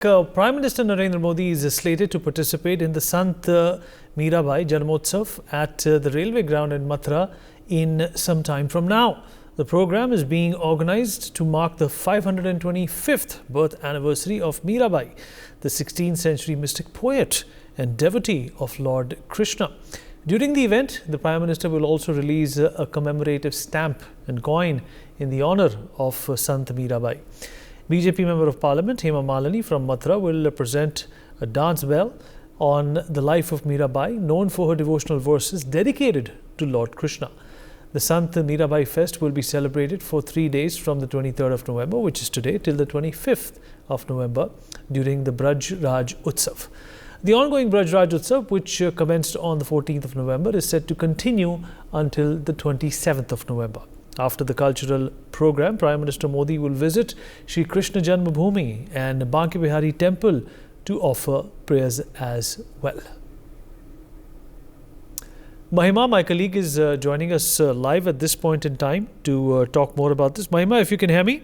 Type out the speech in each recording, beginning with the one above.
Prime Minister Narendra Modi is slated to participate in the Sant Mirabai Janmotsav at the railway ground in Mathura in some time from now. The program is being organized to mark the 525th birth anniversary of Mirabai, the 16th century mystic poet and devotee of Lord Krishna. During the event, the Prime Minister will also release a commemorative stamp and coin in the honor of Sant Mirabai. BJP Member of Parliament Hema Malini from Mathura will present a dance bell on the life of Mirabai, known for her devotional verses dedicated to Lord Krishna. The Sant Mirabai Fest will be celebrated for 3 days from the 23rd of November, which is today, till the 25th of November during the Braj Raj Utsav. The ongoing Braj Raj Utsav, which commenced on the 14th of November, is set to continue until the 27th of November. After the cultural program, Prime Minister Modi will visit Sri Krishna Janmabhoomi and Banke Bihari temple to offer prayers as well. Mahima, my colleague, is joining us live at this point in time to talk more about this. Mahima, if you can hear me.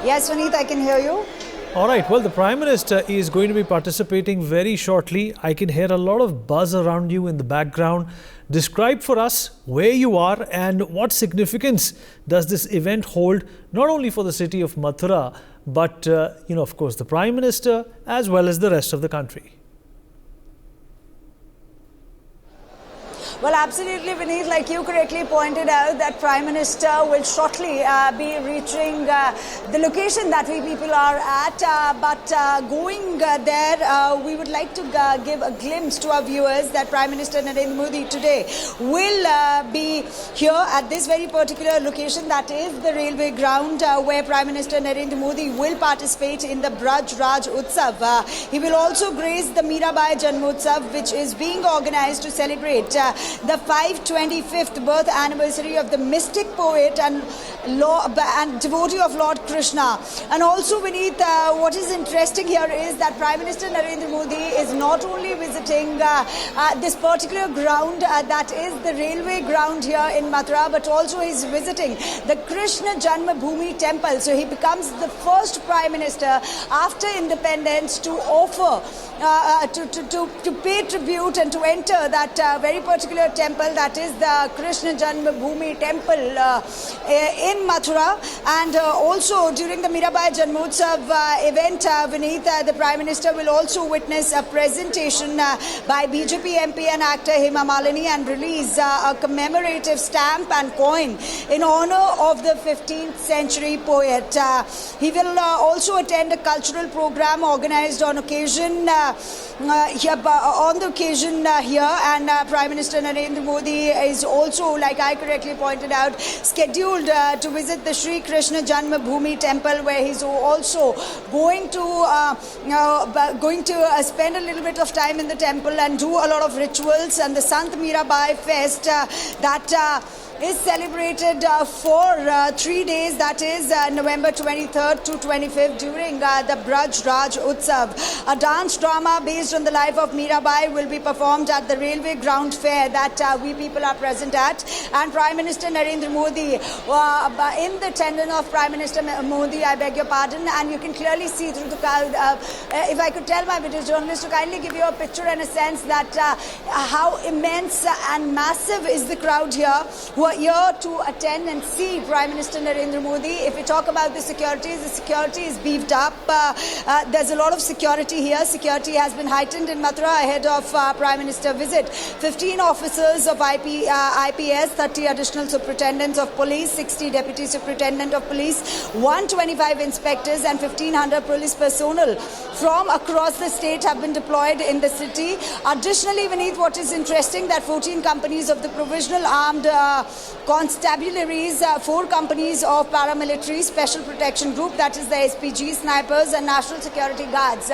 Yes, Vineet, I can hear you. All right. Well, the Prime Minister is going to be participating very shortly. I can hear a lot of buzz around you in the background. Describe for us where you are and what significance does this event hold, not only for the city of Mathura, but, of course, the Prime Minister as well as the rest of the country. Well, absolutely, Vineet, like you correctly pointed out, that Prime Minister will shortly be reaching the location that we people are at. But going there, we would like to give a glimpse to our viewers that Prime Minister Narendra Modi today will be here at this very particular location, that is the railway ground, where Prime Minister Narendra Modi will participate in the Braj Raj Utsav. He will also grace the Mirabai Janmotsav, which is being organized to celebrate the 525th birth anniversary of the mystic poet and devotee of Lord Krishna. And also, Vineet, what is interesting here is that Prime Minister Narendra Modi is not only visiting this particular ground, that is the railway ground here in Mathura, but also he's visiting the Krishna Janmabhoomi temple. So he becomes the first Prime Minister after independence to offer, to pay tribute and to enter that very particular temple, that is the Krishna Janmabhoomi temple in Mathura. And also during the Mirabai Janmotsav event, Vineet, the Prime Minister will also witness a presentation by BJP MP and actor Hema Malini and release a commemorative stamp and coin in honor of the 15th century poet. He will also attend a cultural program organized on occasion here, and Prime Minister Narendra Modi is also, like I correctly pointed out, scheduled to visit the Sri Krishna Janmabhoomi temple, where he's also going to spend a little bit of time in the temple and do a lot of rituals. And the Sant Mirabai Fest that is celebrated for 3 days, that is November 23rd to 25th during the Braj Raj Utsav. A dance drama based on the life of Mirabai will be performed at the railway ground fair that we people are present at. And Prime Minister Narendra Modi, in the tendon of Prime Minister Modi, I beg your pardon, and you can clearly see through the crowd. If I could tell my video journalist to kindly give you a picture and a sense that how immense and massive is the crowd here, who are here to attend and see Prime Minister Narendra Modi. If we talk about the security is beefed up. There's a lot of security here. Security has been heightened in Mathura ahead of Prime Minister visit. 15 officers of IPS, 30 additional superintendents of police, 60 deputy superintendent of police, 125 inspectors and 1,500 police personnel from across the state have been deployed in the city. Additionally, Vineet, what is interesting, that 14 companies of the provisional armed constabularies, 4 companies of paramilitary special protection group, that is the SPG, snipers and national security guards.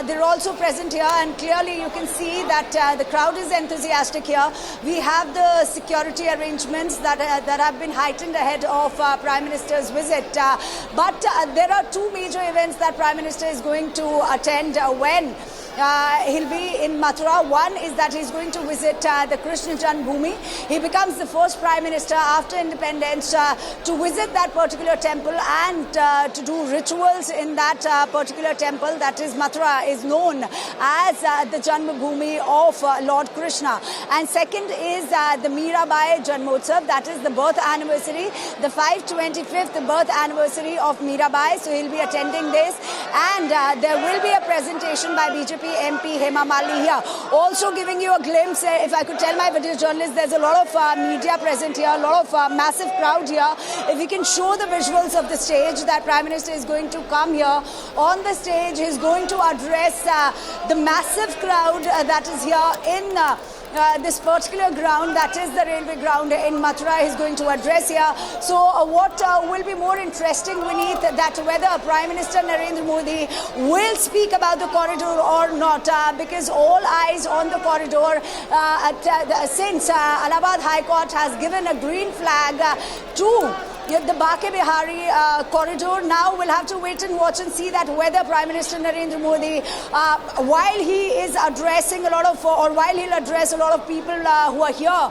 They're also present here, and clearly you can see that the crowd is enthusiastic here. We have the security arrangements that have been heightened ahead of Prime Minister's visit. But there are 2 major events that Prime Minister is going to attend when he'll be in Mathura. One is that he's going to visit the Krishna Janmabhoomi. He becomes the first Prime Minister after independence to visit that particular temple and to do rituals in that particular temple. That is, Mathura is known as the Janmabhoomi of Lord Krishna. And second is the Mirabai Janmotsav, that is the birth anniversary, the 525th birth anniversary of Mirabai. So he'll be attending this, and there will be a presentation by BJP MP Hema Malini here. Also giving you a glimpse, if I could tell my video journalists, there's a lot of media present here, a lot of massive crowd here. If we can show the visuals of the stage, that Prime Minister is going to come here on the stage. He's going to address the massive crowd that is here in this particular ground, that is the railway ground in Mathura. He's going to address here. So what will be more interesting, Vineet, that whether Prime Minister Narendra Modi will speak about the corridor or not, because all eyes on the corridor since Allahabad High Court has given a green flag to the Banke Bihari corridor. Now we'll have to wait and watch and see that whether Prime Minister Narendra Modi, while he is addressing a lot of, or while he'll address a lot of people who are here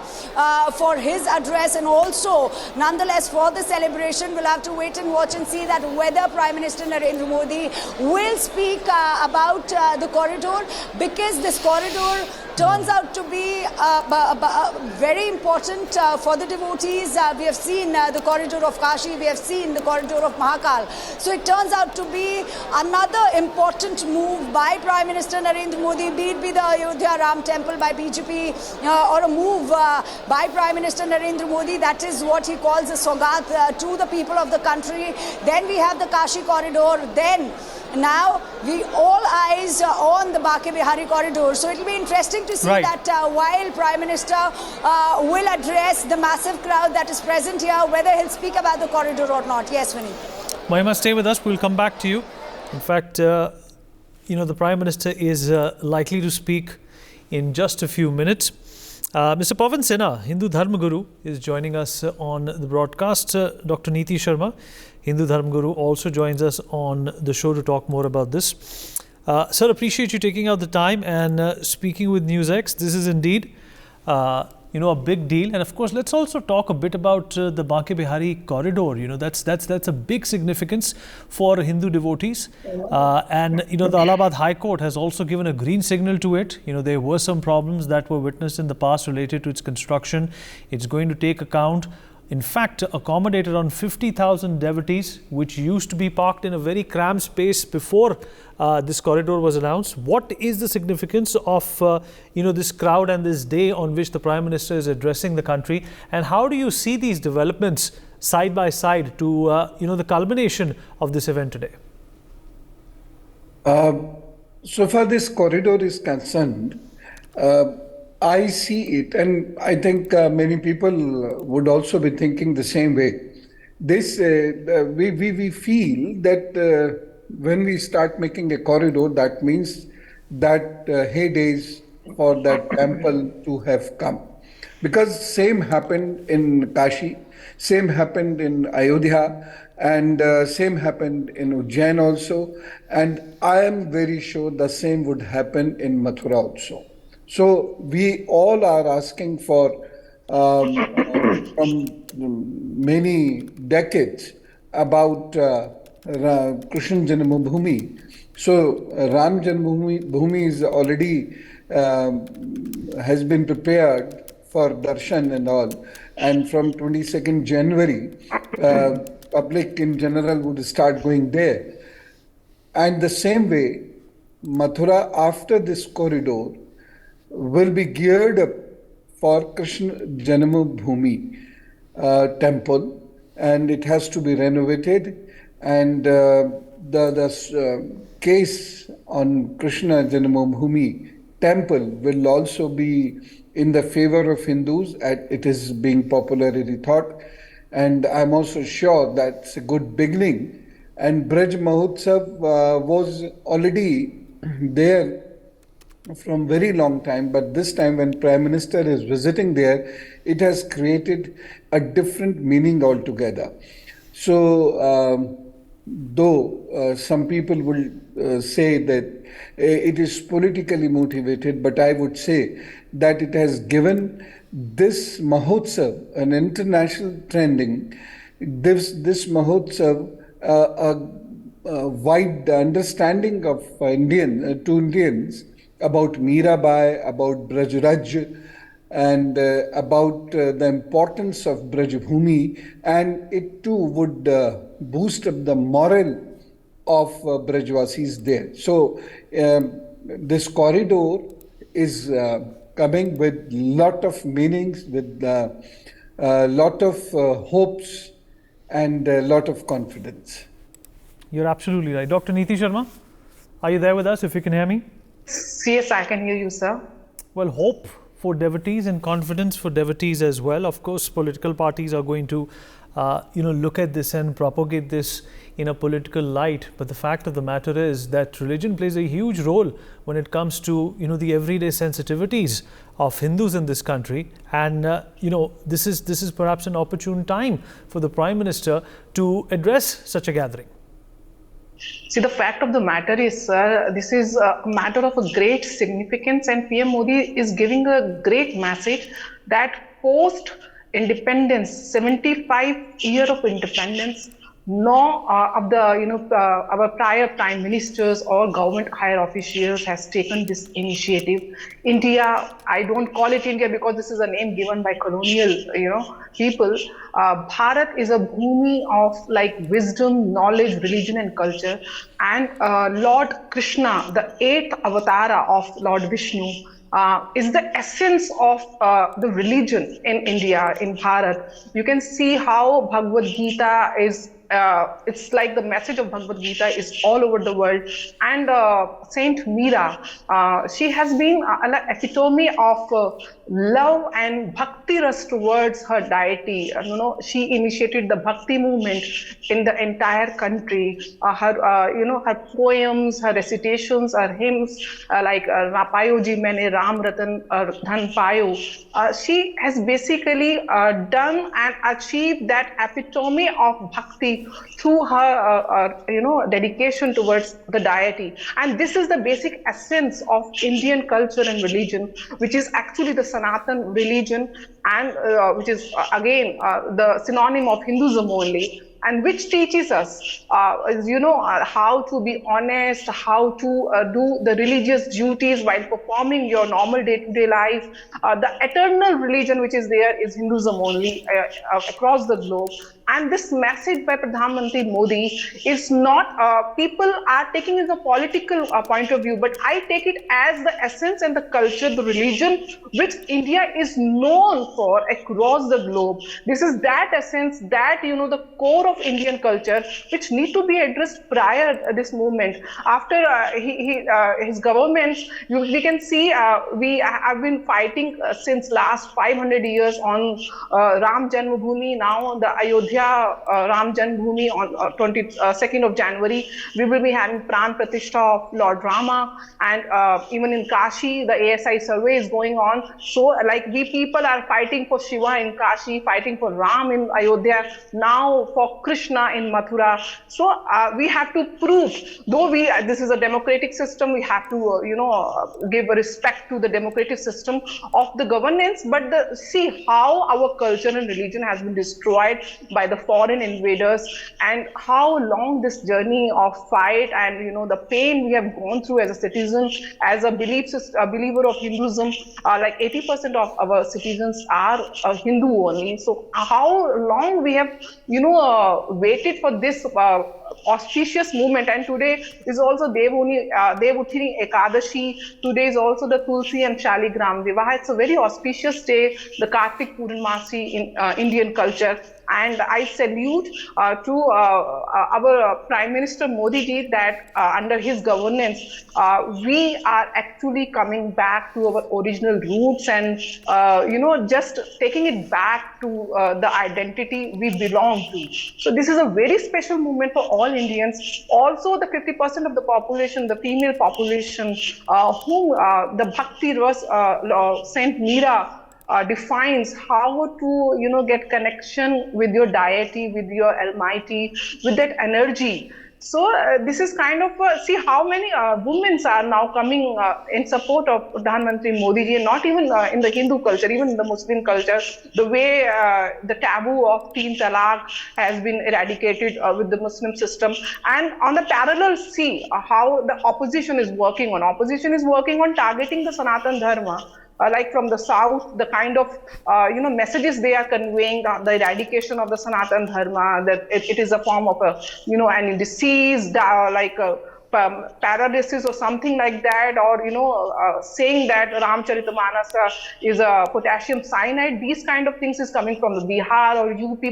for his address, and also nonetheless for the celebration, we'll have to wait and watch and see that whether Prime Minister Narendra Modi will speak about the corridor, because this corridor turns out to be very important for the devotees. We have seen the corridor of Kashi, we have seen the corridor of Mahakal. So it turns out to be another important move by Prime Minister Narendra Modi, be it the Ayodhya Ram Temple by BJP or a move by Prime Minister Narendra Modi. That is what he calls a sogat to the people of the country. Then we have the Kashi corridor. Then now we all eyes on the Banke Bihari corridor. So it will be interesting to see that while Prime Minister will address the massive crowd that is present here, whether he'll speak about the corridor or not. Yes, Vinny. Mahima, stay with us. We'll come back to you. In fact, the Prime Minister is likely to speak in just a few minutes. Mr. Pavan Sinha, Hindu Dharma Guru, is joining us on the broadcast. Dr. Neeti Sharma, Hindu Dharma Guru, also joins us on the show to talk more about this. Sir, appreciate you taking out the time and speaking with NewsX. This is indeed, a big deal. And of course, let's also talk a bit about the Banke Bihari corridor. That's a big significance for Hindu devotees. And the Allahabad High Court has also given a green signal to it. There were some problems that were witnessed in the past related to its construction. It's going to take account, in fact, accommodate around 50,000 devotees, which used to be parked in a very cramped space before this corridor was announced. What is the significance of this crowd and this day on which the Prime Minister is addressing the country, and how do you see these developments side by side to the culmination of this event today? So far this corridor is concerned, I see it, and I think many people would also be thinking the same way. This we feel that when we start making a corridor, that means that heydays for that temple to have come, because same happened in Kashi, same happened in Ayodhya, and same happened in Ujjain also, and I am very sure the same would happen in Mathura also. So we all are asking for from many decades about Krishna Janmabhoomi. So Ram Janmabhoomi is already has been prepared for darshan and all, and from 22nd January, public in general would start going there. And the same way, Mathura after this corridor will be geared up for Krishna Janmabhoomi temple, and it has to be renovated, and the case on Krishna Janmabhoomi temple will also be in the favor of Hindus, and it is being popularly thought, and I'm also sure that's a good beginning. And Braj Mahotsav was already there from very long time, but this time when Prime Minister is visiting there, it has created a different meaning altogether. So though some people will say that it is politically motivated, but I would say that it has given this Mahotsav an international trending. This Mahotsav a wide understanding of to Indians about Mirabai, about Brajraj, and about the importance of Brajbhumi, and it too would boost up the morale of Brajvasis there. So this corridor is coming with lot of meanings, with lot of hopes and a lot of confidence. You're absolutely right. Dr. Neeti Sharma, are you there with us, if you can hear me? Yes, I can hear you, sir. Well, hope for devotees and confidence for devotees as well. Of course, political parties are going to, look at this and propagate this in a political light. But the fact of the matter is that religion plays a huge role when it comes to, the everyday sensitivities of Hindus in this country. And, this is perhaps an opportune time for the Prime Minister to address such a gathering. See, the fact of the matter is, sir, this is a matter of a great significance, and PM Modi is giving a great message that post-independence, 75 years of independence, no of the our prior prime ministers or government higher officials has taken this initiative. India, I don't call it India because this is a name given by colonial people. Bharat is a bhumi of like wisdom, knowledge, religion and culture, and Lord Krishna, the 8th avatar of Lord Vishnu, is the essence of the religion in India, in Bharat. You can see how Bhagavad Gita is, it's like the message of Bhagavad Gita is all over the world. And Saint Meera, she has been an epitome of love and bhakti ras towards her deity. She initiated the bhakti movement in the entire country. Her poems, her recitations, her hymns, like Rapayo ji maine Ram Ratan Dhan Payo. She has basically done and achieved that epitome of bhakti through her dedication towards the deity. And this is the basic essence of Indian culture and religion, which is actually the Sanatan religion, and which is again the synonym of Hinduism only, and which teaches us, how to be honest, how to do the religious duties while performing your normal day-to-day life. The eternal religion which is there is Hinduism only across the globe. And this message by Pradhan Mantri Modi is not, people are taking it as a political point of view, but I take it as the essence and the culture, the religion, which India is known for across the globe. This is that essence, that, the core of Indian culture, which need to be addressed prior this movement. After his government, we can see we have been fighting since last 500 years on Ram Janmabhoomi. Now the Ayodhya Ram Janmabhoomi on 22nd of January, we will be having Pran Pratishtha of Lord Rama, and even in Kashi, the ASI survey is going on. So, like, we people are fighting for Shiva in Kashi, fighting for Ram in Ayodhya, now for Krishna in Mathura. So, we have to prove, though this is a democratic system, we have to, give respect to the democratic system of the governance, but see how our culture and religion has been destroyed by the foreign invaders, and how long this journey of fight and the pain we have gone through as a citizen, as a believer of Hinduism. Like 80% of our citizens are Hindu only. So how long we have waited for this auspicious movement. And today is also Devuthini Ekadashi. Today is also the Tulsi and Shaligram Vivaha. It's a very auspicious day, the Kartik Purnamasi in Indian culture. And I salute to our Prime Minister Modi ji that under his governance, we are actually coming back to our original roots and, just taking it back to the identity we belong to. So this is a very special movement for all Indians. Also, the 50% of the population, the female population, whom the Bhakti Ras, Saint Meera, defines how to get connection with your deity, with your Almighty, with that energy. So this is kind of see how many women are now coming in support of Pradhan Mantri Modi ji, and not even in the Hindu culture, even in the Muslim culture, the way the taboo of teen talaq has been eradicated with the Muslim system. And on the parallel, see how the opposition is working on. Opposition is working on targeting the Sanatan Dharma. Like from the south, the kind of messages they are conveying, the eradication of the Sanatan Dharma, that it is a form of an disease, like paralysis or something like that, or saying that Ramcharitamanas is a potassium cyanide. These kind of things is coming from the Bihar or UP.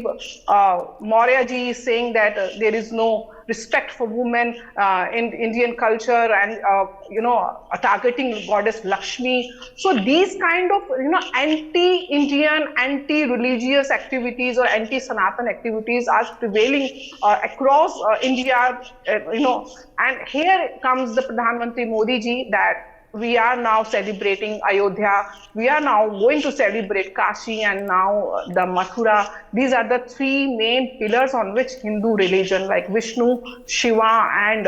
Maurya ji is saying that there is no respect for women in Indian culture, and targeting goddess Lakshmi. So these kind of anti-Indian, anti-religious activities or anti-Sanatan activities are prevailing across India. And here comes the Pradhan Mantri Modi ji, that we are now celebrating Ayodhya, we are now going to celebrate Kashi, and now the Mathura. These are the three main pillars on which Hindu religion, like Vishnu, Shiva and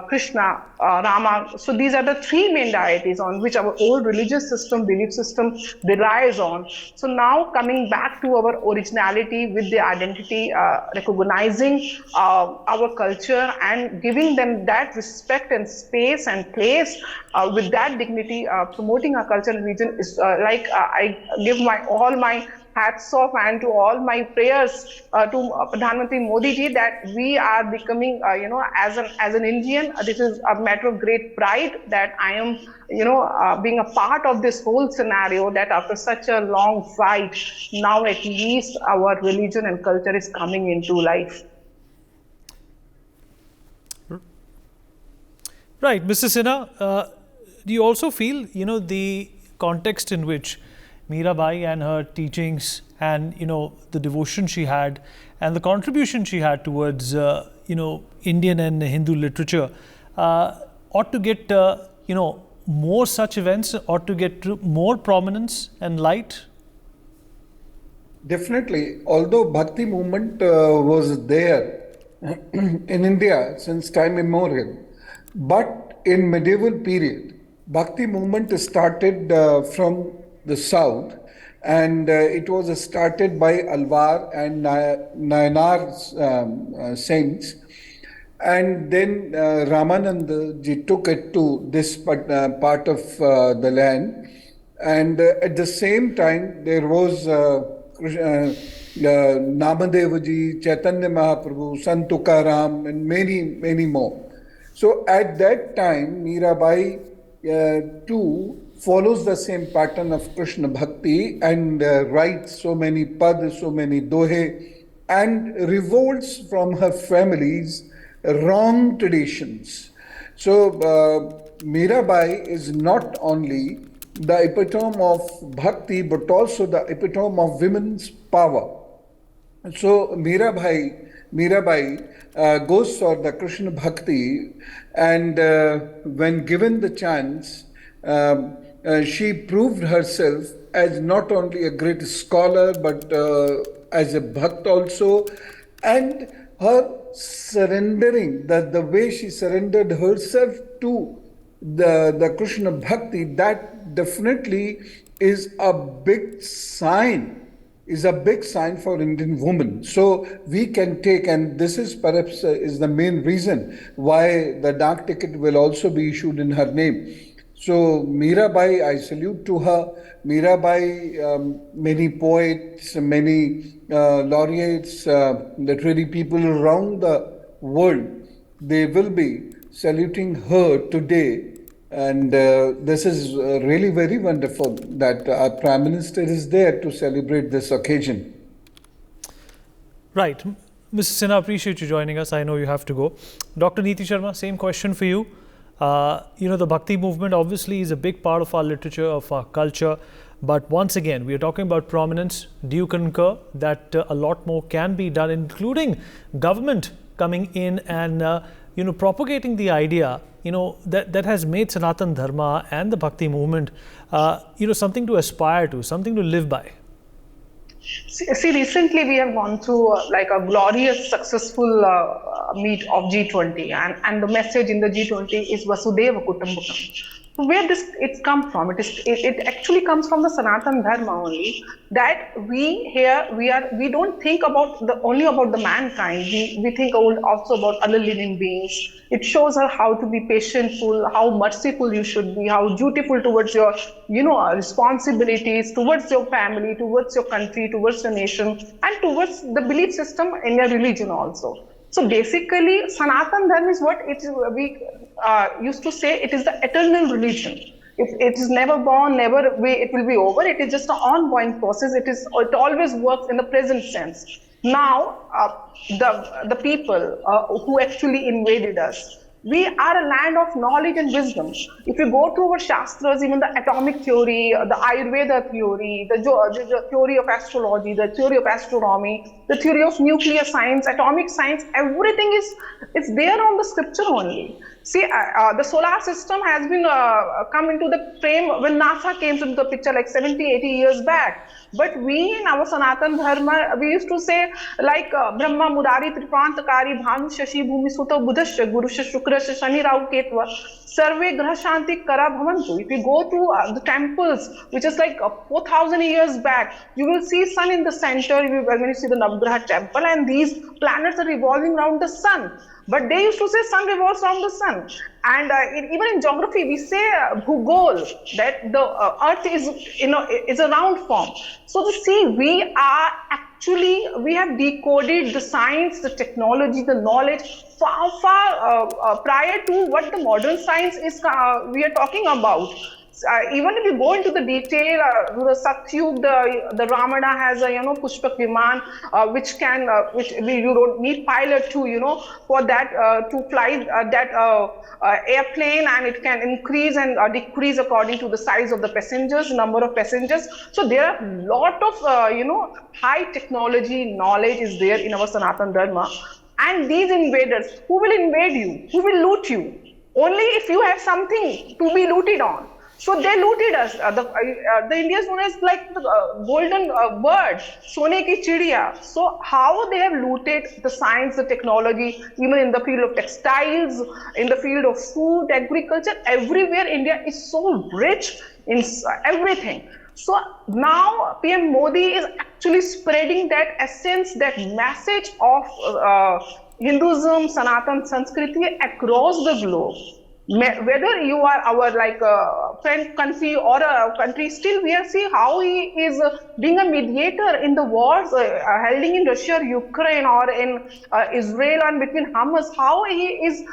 Krishna, Rama. So these are the three main deities on which our old religious system, belief system relies on. So now coming back to our originality with the identity, recognizing our culture and giving them that respect and space and place with that dignity, promoting our culture and religion is I give all my hats off and to all my prayers to Pradhan Mantri Modi ji, that we are becoming, as an Indian, this is a matter of great pride that I am, being a part of this whole scenario, that after such a long fight, now at least our religion and culture is coming into life. Right, Mr. Sinha, do you also feel, the context in which Mirabai and her teachings and, the devotion she had and the contribution she had towards, Indian and Hindu literature ought to get, more such events, ought to get more prominence and light? Definitely. Although Bhakti movement was there in India since time immemorial, but in medieval period, Bhakti movement started from the south, and it was started by Alwar and Nayanar saints, and then Ramananda ji took it to this part of the land, and at the same time there was Namadeva ji, Chaitanya Mahaprabhu, Sant Tukaram, and many more. So at that time, Mirabai too follows the same pattern of Krishna Bhakti and writes so many pad, so many dohe, and revolts from her family's wrong traditions. So Mirabai is not only the epitome of Bhakti, but also the epitome of women's power. So Mirabai goes for the Krishna Bhakti, and when given the chance, she proved herself as not only a great scholar, but as a Bhakt also, and her surrendering, the way she surrendered herself to the Krishna Bhakti, that definitely is a big sign for Indian women. So we can take, and this is perhaps is the main reason why the dark ticket will also be issued in her name. So Mirabai, I salute to her. Mirabai, many poets, many laureates, literary people around the world, they will be saluting her today. And this is really very wonderful that our Prime Minister is there to celebrate this occasion. Right. Mrs. Sinha, appreciate you joining us. I know you have to go. Dr. Neeti Sharma, same question for you. The Bhakti movement obviously is a big part of our literature, of our culture. But once again, we are talking about prominence. Do you concur that a lot more can be done, including government coming in and propagating the idea, that has made Sanatan Dharma and the Bhakti movement, something to aspire to, something to live by? See, recently we have gone through like a glorious, successful meet of G20, and the message in the G20 is Vasudeva Kutumbakam. Where this it's come from? It actually comes from the Sanatan Dharma only. That we don't think about only about the mankind. We think also about other living beings. It shows her how to be patientful, how merciful you should be, how dutiful towards your responsibilities, towards your family, towards your country, towards your nation, and towards the belief system in your religion also. So basically, Sanatan Dharma is what we used to say, it is the eternal religion. It is never born, it will be over. It is just an ongoing process. It always works in the present sense. Now, the people who actually invaded us, we are a land of knowledge and wisdom. If you go through our Shastras, even the atomic theory, the Ayurveda theory, the theory of astrology, the theory of astronomy, the theory of nuclear science, atomic science, everything is there on the scripture only. See, the solar system has been come into the frame when NASA came into the picture like 70, 80 years back. But we in our Sanatan Dharma, we used to say like Brahma, Murari, Tripantakari, Bhanu, Shashi, Bhumi, Sutta, Buddhasya, Gurusya, Shukrasya, Shani, Rahu, Ketva, Sarve, Graha, Shanti, Kara, Bhavantu. If you go to the temples, which is like 4,000 years back, you will see sun in the center when you see the Navgraha temple, and these planets are revolving around the sun. But they used to say sun revolves around the sun. And even in geography, we say bhugol, that the earth is a round form. So see, we have decoded the science, the technology, the knowledge far prior to what the modern science is we are talking about. Even if you go into the detail, the Satyug, the Ramana has a Pushpak Viman, which you don't need pilot to for that to fly that airplane, and it can increase and decrease according to the size of the passengers, number of passengers. So there are a lot of high technology knowledge is there in our Sanatan Dharma. And these invaders, who will invade you? Who will loot you? Only if you have something to be looted on. So they looted us. The Indians known as like the golden bird, Sone ki chidiya. So how they have looted the science, the technology, even in the field of textiles, in the field of food, agriculture, everywhere India is so rich in everything. So now PM Modi is actually spreading that essence, that message of Hinduism, Sanatan Sanskriti across the globe. Whether you are our friend country or a country, still we see how he is being a mediator in the wars held in Russia, Ukraine, or in Israel and between Hamas. How he is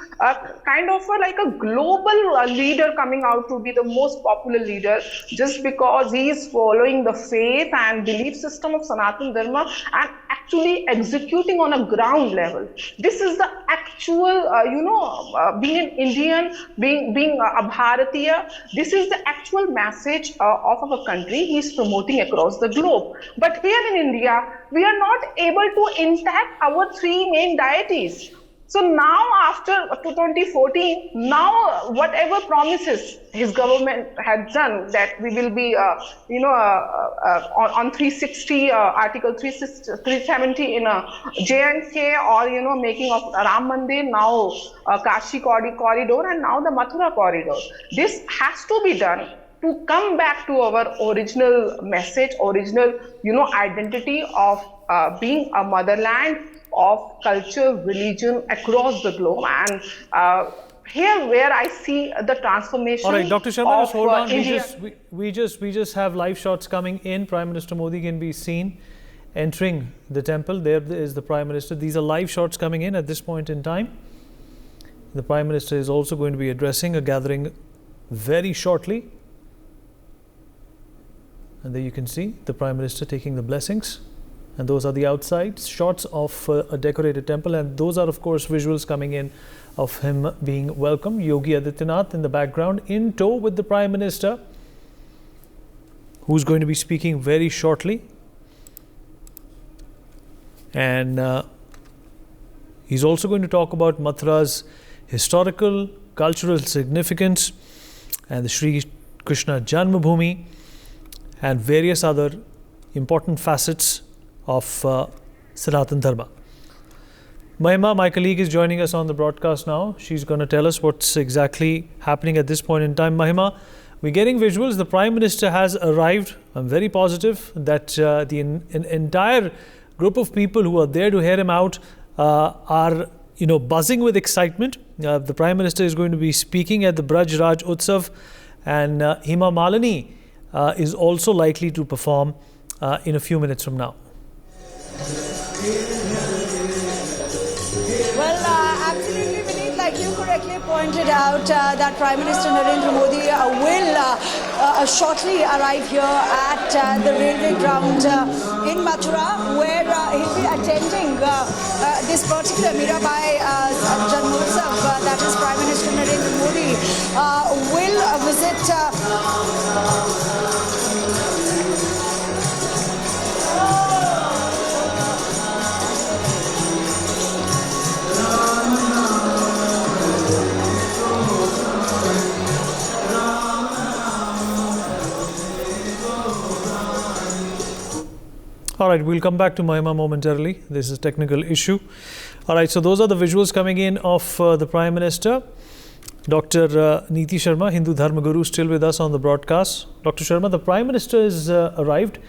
kind of like a global leader coming out to be the most popular leader just because he is following the faith and belief system of Sanatan Dharma and actually executing on a ground level. This is the actual, being an Indian, being a Bharatiya, this is the actual message of our country he is promoting across the globe. But here in India, we are not able to intact our three main deities. So now after 2014, now whatever promises his government had done, that we will be, on 360, Article 370 in J&K, or, making of Ram Mandir, now Kashi corridor, and now the Mathura corridor. This has to be done to come back to our original message, original, identity of being a motherland of culture, religion across the globe. And here where I see the transformation. All right, Dr. Sharma, just hold on. India. We just have live shots coming in. Prime Minister Modi can be seen entering the temple. There is the Prime Minister. These are live shots coming in at this point in time. The Prime Minister is also going to be addressing a gathering very shortly. And there you can see the Prime Minister taking the blessings. And those are the outside shots of a decorated temple. And those are, of course, visuals coming in of him being welcomed. Yogi Adityanath in the background, in tow with the Prime Minister, who's going to be speaking very shortly. And he's also going to talk about Mathura's historical cultural significance and the Sri Krishna Janmabhoomi and various other important facets of Sanatan Dharma. Mahima, my colleague, is joining us on the broadcast now. She's going to tell us what's exactly happening at this point in time. Mahima, we're getting visuals. The Prime Minister has arrived. I'm very positive that the entire group of people who are there to hear him out are buzzing with excitement. The Prime Minister is going to be speaking at the Braj Raj Utsav, and Hema Malini is also likely to perform in a few minutes from now. Absolutely, Vineet, like you correctly pointed out, that Prime Minister Narendra Modi will shortly arrive here at the railway ground in Mathura, where he'll be attending this particular Mirabai Janmotsav. That is, Prime Minister Narendra Modi will visit All right, we'll come back to Mahima momentarily. This is a technical issue. All right, so those are the visuals coming in of the Prime Minister. Dr. Neeti Sharma, Hindu Dharma Guru, still with us on the broadcast. Dr. Sharma, the Prime Minister has arrived.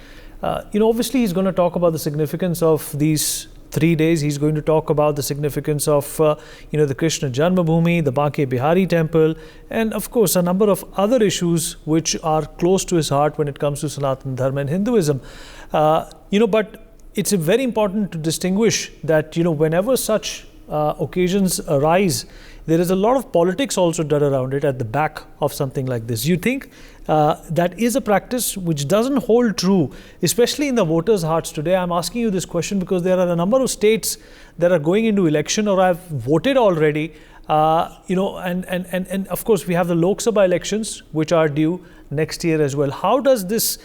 Obviously, he's going to talk about the significance of these 3 days. He's going to talk about the significance of, the Krishna Janmabhoomi, the Banke Bihari temple, and of course, a number of other issues which are close to his heart when it comes to Sanatan Dharma and Hinduism. But it's very important to distinguish that, whenever such occasions arise, there is a lot of politics also done around it at the back of something like this. You think that is a practice which doesn't hold true, especially in the voters' hearts today? I'm asking you this question because there are a number of states that are going into election or have voted already, and of course we have the Lok Sabha elections which are due next year as well. How does this,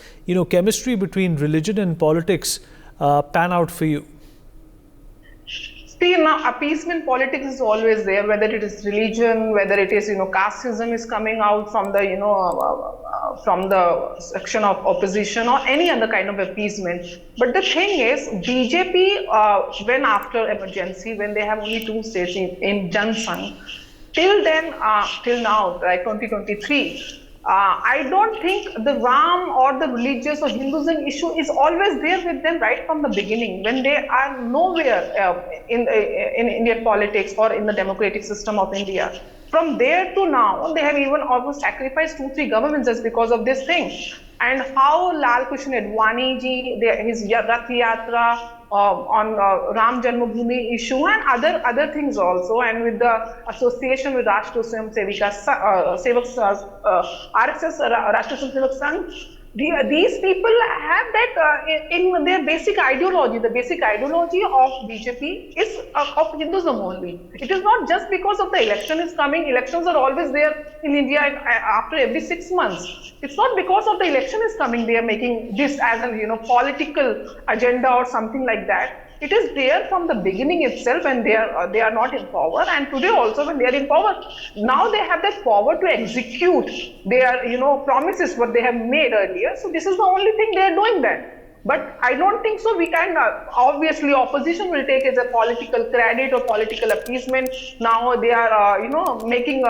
chemistry between religion and politics pan out for you? See, now appeasement politics is always there, whether it is religion, whether it is, casteism is coming out from the, from the section of opposition or any other kind of appeasement. But the thing is, BJP, when after emergency, when they have only 2 states in Jan Sangh, till then, till now, like 2023, I don't think the Ram or the religious or Hinduism issue is always there with them right from the beginning, when they are nowhere in Indian politics or in the democratic system of India. From there to now, they have even almost sacrificed 2-3 governments just because of this thing. And how Lal Krishna Advani ji, his Rath Yatra on Ram Janmabhoomi issue and other things also, and with the association with Rashtriya Swayam Sevak RSS, Rashtriya Swayam Sevak Sangh, these people have that in their basic ideology. The basic ideology of BJP is of Hinduism only. It is not just because of the election is coming. Elections are always there in India after every 6 months. It's not because of the election is coming they are making this as a political agenda or something like that. It is there from the beginning itself, and they are not in power. And today also, when they are in power, now they have that power to execute their promises what they have made earlier. So this is the only thing they are doing that. But I don't think so. We can obviously opposition will take as a political credit or political appeasement. Now they are making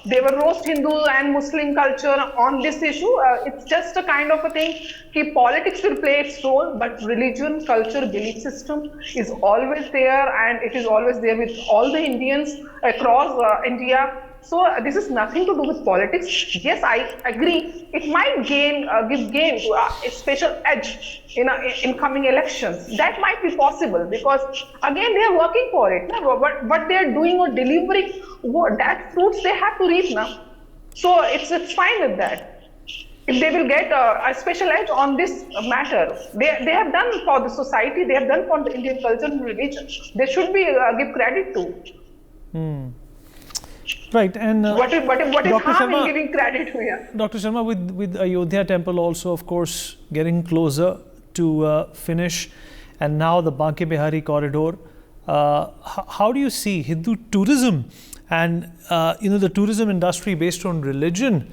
they will roast Hindu and Muslim culture on this issue. It's just a kind of a thing. Politics will play its role, but religion, culture, belief system is always there, and it is always there with all the Indians across India. So this is nothing to do with politics. Yes, I agree. It might give gain to a special edge in coming elections. That might be possible because again they are working for it. What they are doing or delivering, that fruits they have to reap now. So it's fine with that. If they will get a special edge on this matter, they have done for the society. They have done for the Indian culture and religion. They should be give credit to. Right, and what is harm Sharma, in giving credit to him? Dr. Sharma, with Ayodhya temple also, of course, getting closer to finish, and now the Banke Bihari corridor, How do you see Hindu tourism and the tourism industry based on religion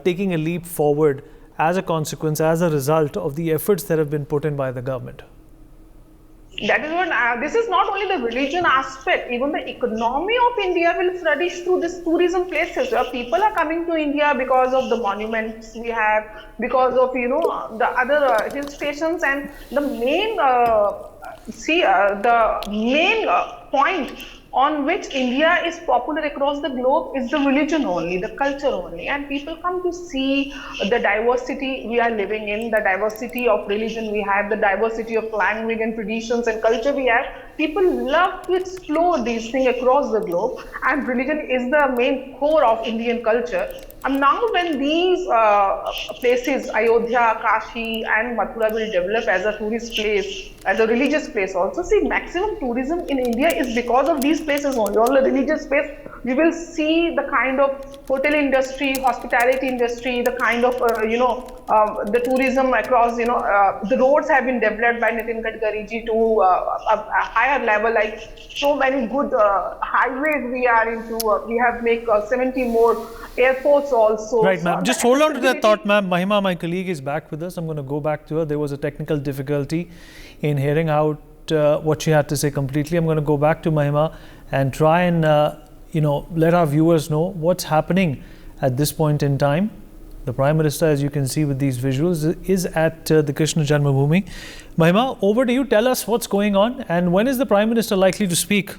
taking a leap forward as a consequence, as a result of the efforts that have been put in by the government? That is what, this is not only the religion aspect, even the economy of India will flourish through these tourism places, where people are coming to India because of the monuments we have, because of, the other hill stations, and the main, point on which India is popular across the globe is the religion only, the culture only, and people come to see the diversity we are living in, the diversity of religion we have, the diversity of language and traditions and culture we have. People love to explore these things across the globe, and religion is the main core of Indian culture. And now when these places, Ayodhya, Kashi and Mathura will develop as a tourist place, as a religious place also, see, maximum tourism in India is because of these places only. All the religious place, we will see the kind of hotel industry, hospitality industry, the kind of, the tourism across, the roads have been developed by Nitin Gadkari ji to a higher level, like so many good highways we are into, we have make 70 more airports also. Right, ma'am. Just hold on to that thought, ma'am. Mahima, my colleague, is back with us. I'm going to go back to her. There was a technical difficulty in hearing out what she had to say completely. I'm going to go back to Mahima and try and, let our viewers know what's happening at this point in time. The Prime Minister, as you can see with these visuals, is at the Krishna Janmabhoomi. Mahima, over to you. Tell us what's going on and when is the Prime Minister likely to speak?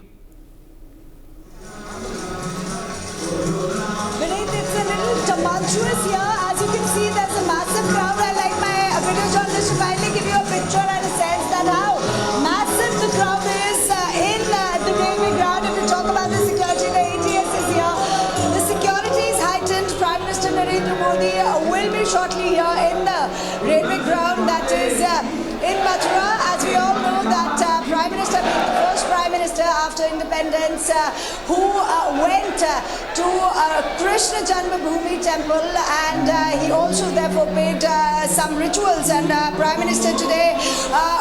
Tumultuous here. As you can see, there's a massive crowd. I like my video journalist to kindly give you a picture and a sense that how massive the crowd is in the railway ground. If we talk about the security, the ATS is here. The security is heightened. Prime Minister Narendra Modi will be shortly here in the railway ground, that is in Mathura. As we all know that Prime Minister being the first Prime Minister after independence who went to Krishna Janmabhoomi temple, and he also therefore paid some rituals, and Prime Minister today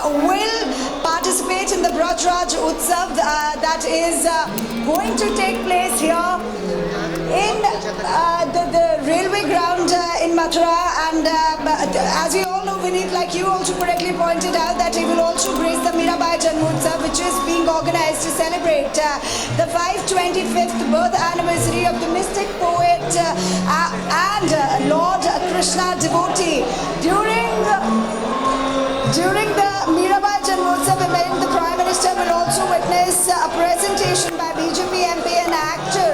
will participate in the Brajraj Utsav that is going to take place here in the railway ground in Mathura. And as we all know, Vineet, like you also correctly pointed out, that he will also grace the Mirabai Janmotsav, which is being organized to celebrate the 525th birth anniversary of the mystic poet and Lord Krishna devotee. During the Mirabai Janmotsav event, the Prime Minister will also witness a presentation by BJP MP and actor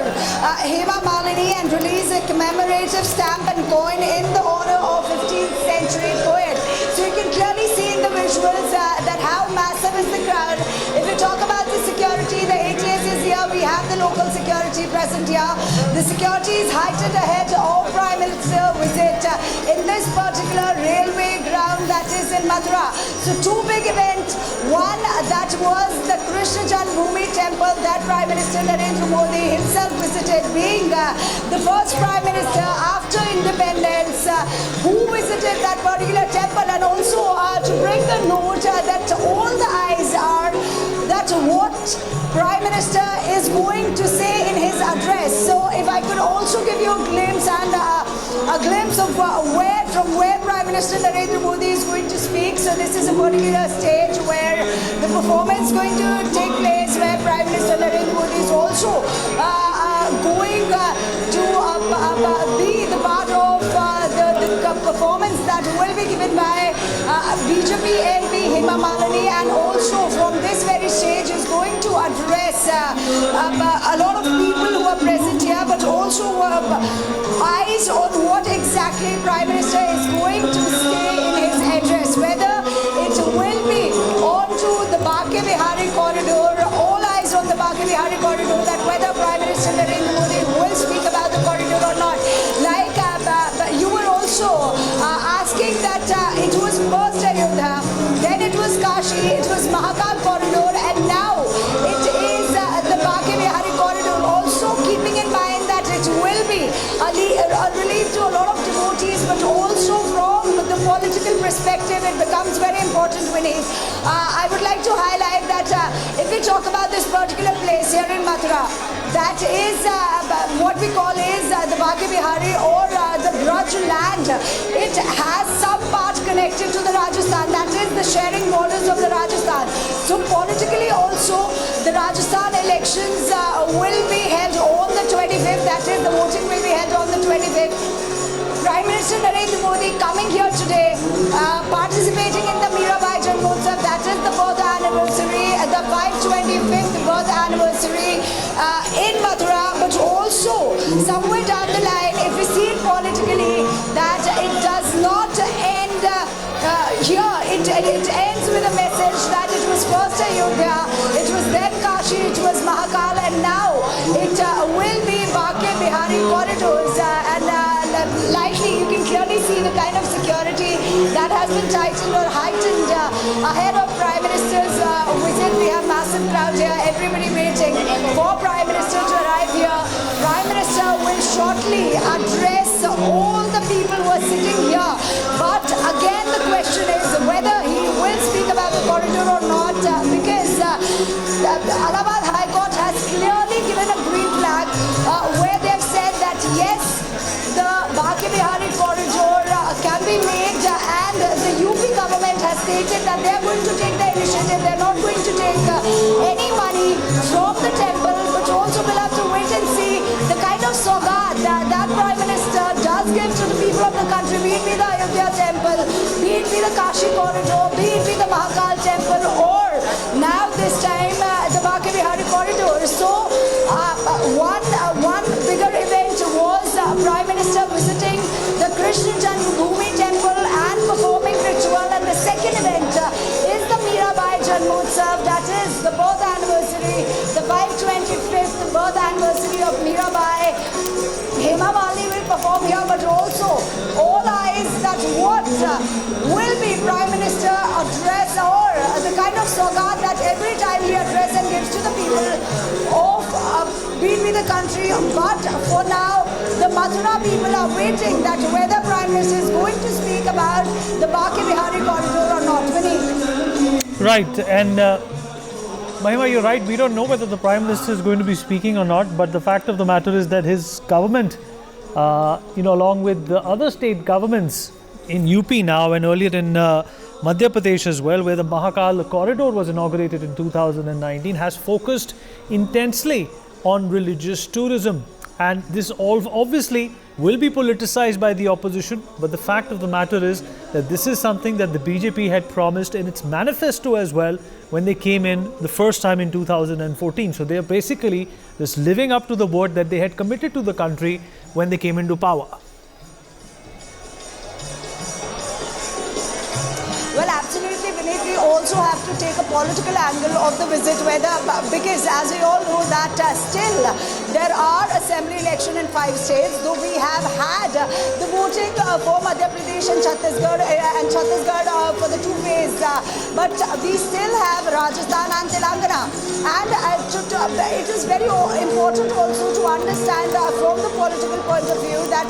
Hema Malini and release a commemorative stamp and coin in the honor of 15th century poet. So you can clearly see in the visuals that how massive is the crowd. If we talk about the security, the ATS is here. We have the local security present here. The security is heightened ahead of Prime Minister visit in this particular railway ground that is in Mathura. So two big events. One that was the Krishna Janmabhoomi temple that Prime Minister Narendra Modi himself visited, being the first Prime Minister after independence who visited that particular temple, and also to bring the note that all the eyes are that what Prime Minister is going to say in his address. So if I could also give you a glimpse and a glimpse of from where Prime Minister Narendra Modi is going to speak. So this is a particular stage where the performance is going to take place, where Prime Minister Narendra Modi is also going to be the part of the performance that will be given by BJP MP Hema Malini, and also from this very stage is going to address a lot of people who are present here, but also eyes on what exactly Prime Minister is going to say in his address, whether it will be onto the Banke Bihari corridor, all eyes on the Banke Bihari corridor, that whether Prime Minister Narendra Modi will speak about the corridor or not. Like you were also asking that it was first Ayodhya, then it was Kashi, it was Mahakal corridor, and now it is the Banke Bihari corridor, also keeping in mind that it will be a relief to a lot of devotees, but also from the political perspective, it becomes very important, Vineet. I would like to highlight that if we talk about this particular place here in Mathura, that is what we call is the Banke Bihari or the Braj land. It has some part connected to the Rajasthan, that is the sharing borders of the Rajasthan. So politically also, the Rajasthan elections will be held on the 25th, that is the voting will be held on the 25th. Prime Minister Narendra Modi coming here today, participating in the Mirabai Janmotsav, that is the birth anniversary, the 525th birth anniversary in Mathura, but also somewhere down the line, if we see it politically, that it does not end here, it ends with a message that it was first Ayodhya, it was then Kashi, it was Mahakal, and now it will be Banke Bihari corridors, and likely you can clearly see the kind of security that has been tightened or heightened ahead of Prime Minister's visit. We have massive crowd here, everybody waiting for Prime Minister to arrive here. Prime Minister will shortly address all the people who are sitting here, but again the question is whether he will speak about the corridor or not, because Allahabad High Court has clearly given a green flag where they have said that yes, the Banke Bihari corridor can be made, and the UP government has stated that they are going to take the initiative. They are not going to take any money from the temple, but also will have to wait and see the kind of sogad that Prime Minister does give to the people of the country, be it be the Ayodhya temple, be it be the Kashi corridor, be it be the Mahakal temple, or now this time the Banke Bihari corridor. So one bigger event was Prime Minister visiting the Krishna Janmabhoomi temple and performing ritual, and the second event is the Mirabai Janmotsav, that is the birth anniversary, the 525th birth anniversary of Mirabai. Hema Malini will perform here, but also all eyes that what will be Prime Minister address, or the kind of sogad that every time he addresses and gives to the people of be the country. But for now, the Mathura people are waiting that whether Prime Minister is going to speak about the Banke Bihari corridor or not. Vineet. Right, and Mahima, you're right. We don't know whether the Prime Minister is going to be speaking or not, but the fact of the matter is that his government, along with the other state governments in UP now and earlier in Madhya Pradesh as well, where the Mahakal corridor was inaugurated in 2019, has focused intensely on religious tourism. And this all obviously will be politicized by the opposition, but the fact of the matter is that this is something that the BJP had promised in its manifesto as well when they came in the first time in 2014. So they are basically just living up to the word that they had committed to the country when they came into power. Well, absolutely, Vineet. We also have to take a political angle of the visit, because as we all know that still there are assembly election in 5 states, though we have had the voting for Madhya Pradesh and Chhattisgarh for the 2 phases, but we still have Rajasthan and Telangana. And it is very important also to understand from the political point of view that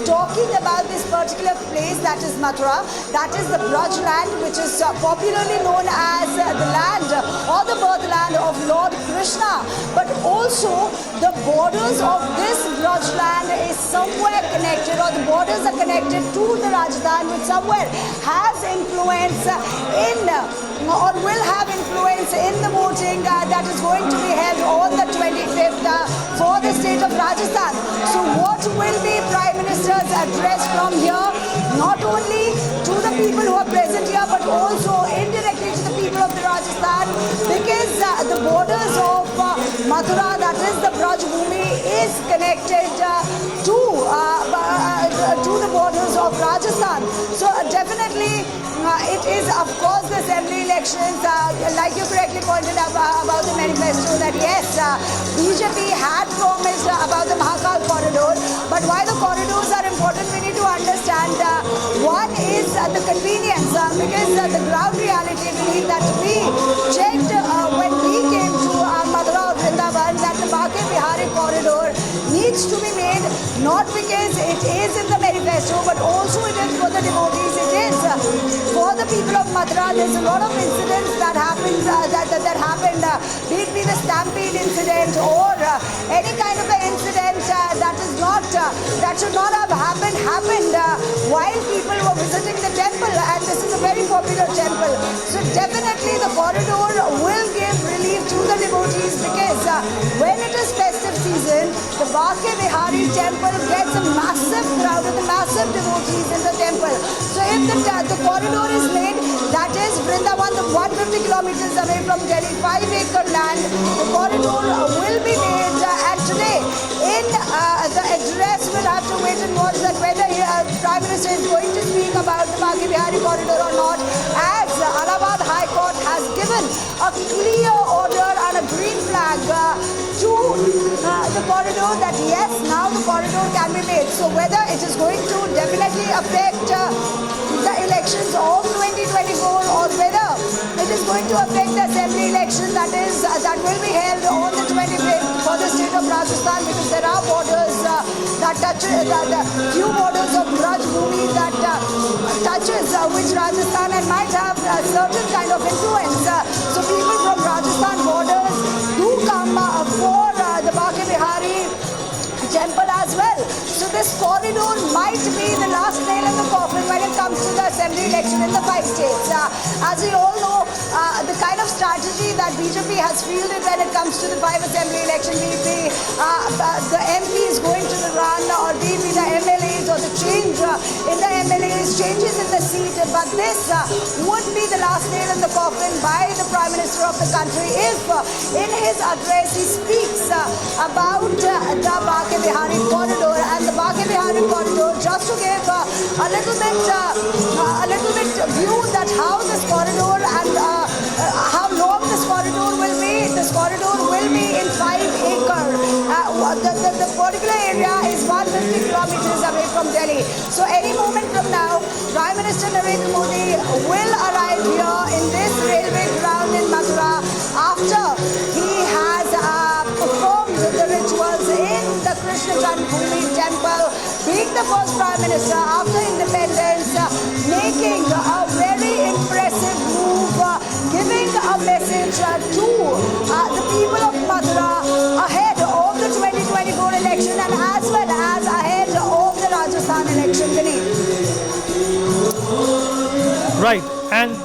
talking about this particular place, that is Mathura, that is the Braj land, which is popularly known as the land or the birthland of Lord Krishna, but also the borders of this Braj land is somewhere connected, or the borders are connected to the Rajasthan, which somewhere has influence in or will have influence in the voting that is going to be held on the 25th for the state of Rajasthan. So what will be Prime Minister's address from here, not only to the people who are present here, but also indirectly to the people of the Rajasthan, because the borders of Mathura, that is the Braj Bhumi, is connected to the borders of Rajasthan. So definitely it is, of course, the assembly elections, like you correctly pointed out about the manifesto, that yes, BJP had promised about the Mahakal corridor, but why the corridors are important, we need to understand. One is the convenience, because the ground reality means that we checked when we came to Mathura or Vrindavan that the Banke Bihari corridor needs needs to be made, not because it is in the manifesto, but also it is for the devotees. It is for the people of Mathura. There's a lot of incidents that happened, be it be the stampede incident or any kind of an incident that should not have happened while people were visiting the temple, and this is a very popular temple. So definitely the corridor will give relief to the devotees, because when it is festive season, the Banke Bihari temple gets a massive crowd with massive devotees in the temple. So if the corridor is made, that is Vrindavan, the 150 kilometers away from Delhi, 5-acre land, the corridor will be made, and today in the address we'll have to wait and watch that whether Prime Minister is going to speak about the Banke Bihari corridor or not, as Allahabad High Court has given a clear order and a green flag to the corridor that yes, now the corridor can be made. So whether it is going to definitely affect the elections of 2024 or whether it is going to affect the assembly election that will be held on the 25th for the state of Rajasthan, because there are borders that touch the few borders of Janmabhoomi that touches which Rajasthan and might have a certain kind of influence. So people from Rajasthan borders do come for the Banke Bihari temple as well. So this corridor might be the last nail in the coffin when it comes to the assembly election in the 5 states. As we all know, the kind of strategy that BJP has fielded when it comes to the 5 assembly election, be it the MPs going to the run, or be it the MLAs, or the change in the MLAs, changes in the seat, but this would be the last nail in the coffin by the Prime Minister of the country if in his address he speaks about the Banke Bihari corridor. And the Banke Bihari corridor, just to give a little bit view that how this corridor and how long this corridor will be. This corridor will be in 5-acre. The particular area is 150 kilometers away from Delhi. So any moment from now, Prime Minister Narendra Modi will arrive here in this railway ground in Mathura after he has performed the rituals in the Krishna Janmabhoomi temple, being the first Prime Minister after independence, making a very impressive move, giving a message to the people of Mathura ahead of the 2024 election and as well as ahead of the Rajasthan election. Right, and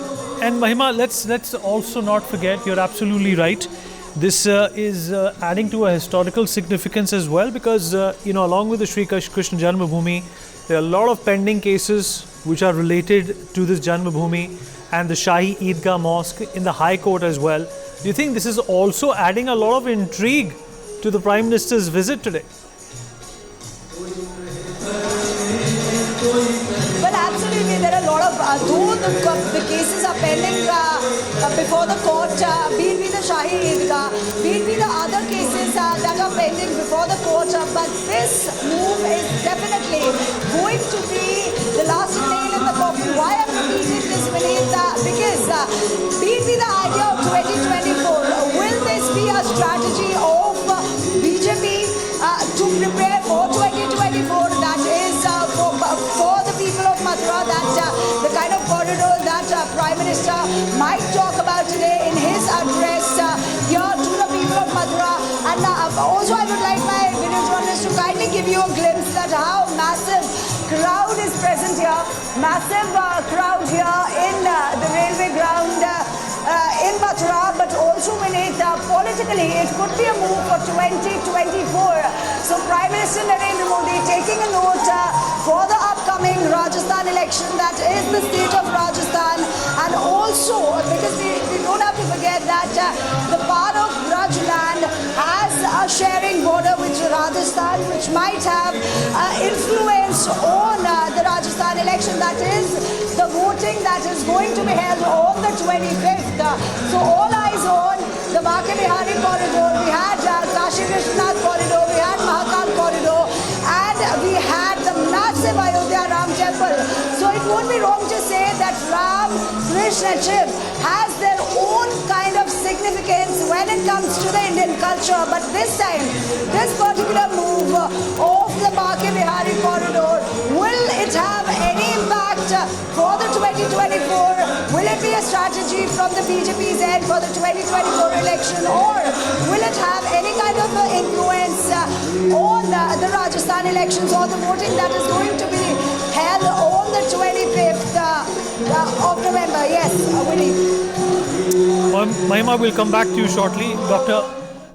Mahima, let's also not forget, you're absolutely right. This is adding to a historical significance as well, because along with the Sri Krishna Janmabhoomi, there are a lot of pending cases which are related to this Janmabhoomi and the Shahi Eidgah Mosque in the High Court as well. Do you think this is also adding a lot of intrigue to the Prime Minister's visit today? Well, absolutely. There are a lot of, though the cases are pending before the court, be it the Shahi Eidgah, be it the other cases that are pending before the court, but this move is definitely going to be the last nail in the coffin. Why I'm repeating this, Vinita? Because be it the idea of 2024, will this be a strategy of BJP to prepare for 2024? That is for the people of Mathura, that the kind of corridor that Prime Minister might talk about today in his address here to the people of Mathura. And also I would like my video journalists to kindly give you a glimpse that how massive crowd is present here. Massive crowd here in the railway ground in Mathura, but also when politically it could be a move for 2024. So Prime Minister Narendra Modi taking a note for the upcoming Rajasthan election, that is the state of Rajasthan, and also because we don't have to forget that the part of Raj land has a sharing border with Rajasthan, which might have influence on the Rajasthan election, that is the voting that is going to be held on the 25th. So all eyes on the Banke Bihari corridor. We had Kashi Vishwanath corridor, we had Mahakal corridor, and we had the massive Ayodhya Ram temple. So it won't be wrong to say that Ram, Krishna, Shiv has their own kind of significance when it comes to the Indian culture. But this time, this particular move the BJP's end for the 2024 election, or will it have any kind of influence on the Rajasthan elections or the voting that is going to be held on the 25th of November? Yes, Willie. Mahima, will come back to you shortly.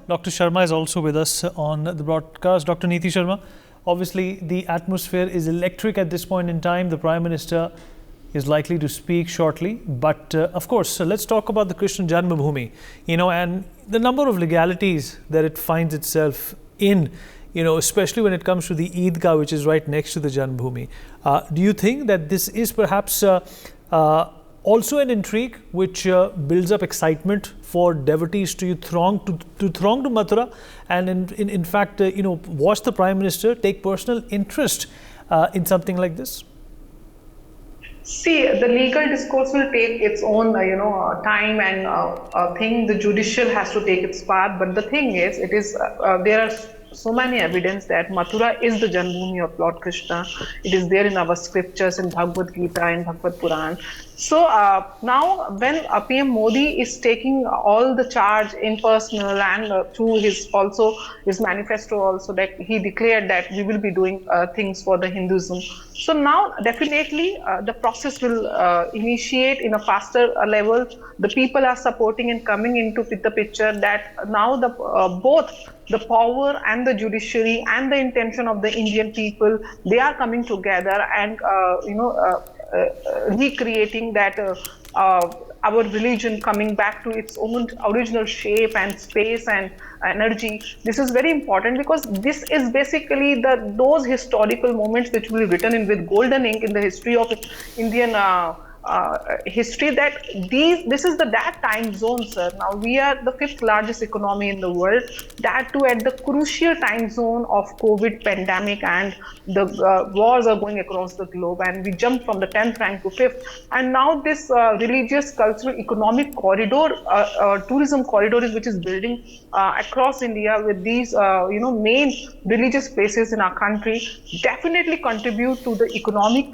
Dr. Sharma is also with us on the broadcast. Dr. Neeti Sharma, obviously the atmosphere is electric at this point in time. The Prime Minister is likely to speak shortly. But of course, let's talk about the Krishna Janmabhoomi, and the number of legalities that it finds itself in, especially when it comes to the Eidgah, which is right next to the Janmabhoomi. Do you think that this is perhaps also an intrigue which builds up excitement for devotees to throng to Mathura, and in fact, watch the Prime Minister take personal interest in something like this? See, the legal discourse will take its own, time and thing. The judicial has to take its path. But the thing is, there are so many evidence that Mathura is the Janmabhoomi of Lord Krishna. It is there in our scriptures, in Bhagavad Gita and Bhagavad Puran. So now when PM Modi is taking all the charge in personal and through his manifesto also, that he declared that we will be doing things for the Hinduism. So now definitely the process will initiate in a faster level. The people are supporting and coming into the picture that now the both the power and the judiciary and the intention of the Indian people, they are coming together and recreating that our religion coming back to its own original shape and space and energy. This is very important because this is basically those historical moments which will be written in with golden ink in the history of Indian history, that this is that time zone, sir. Now we are the 5th largest economy in the world, that too at the crucial time zone of COVID pandemic, and the wars are going across the globe, and we jumped from the 10th rank to 5th, and now this religious, cultural, economic corridor, tourism corridor which is building across India with these main religious places in our country, definitely contribute to the economic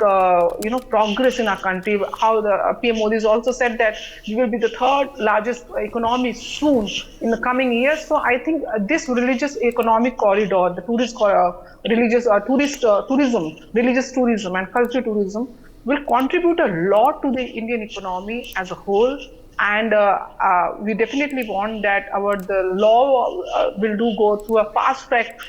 progress in our country. How the PM Modi has also said that we will be the 3rd largest economy soon in the coming years. So I think this religious economic corridor, the religious tourism and cultural tourism will contribute a lot to the Indian economy as a whole. And we definitely want that the law will go through a fast track,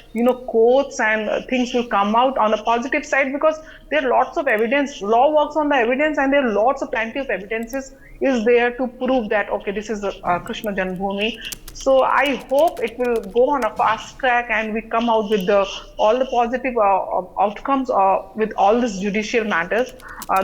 courts, and things will come out on a positive side, because there are lots of evidence. Law works on the evidence, and there are plenty of evidences is there to prove that, okay, this is Krishna Janmabhoomi. So I hope it will go on a fast track and we come out with all the positive outcomes with all these judicial matters,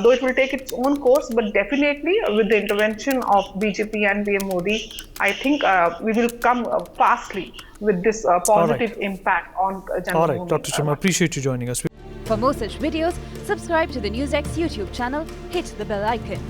though it will take its own course, but definitely with the intervention of BJP and PM Modi, I think we will come fastly with this positive impact on Janmabhoomi. All right, Dr. Sharma, appreciate you joining us. For more such videos, subscribe to the NewsX YouTube channel, hit the bell icon.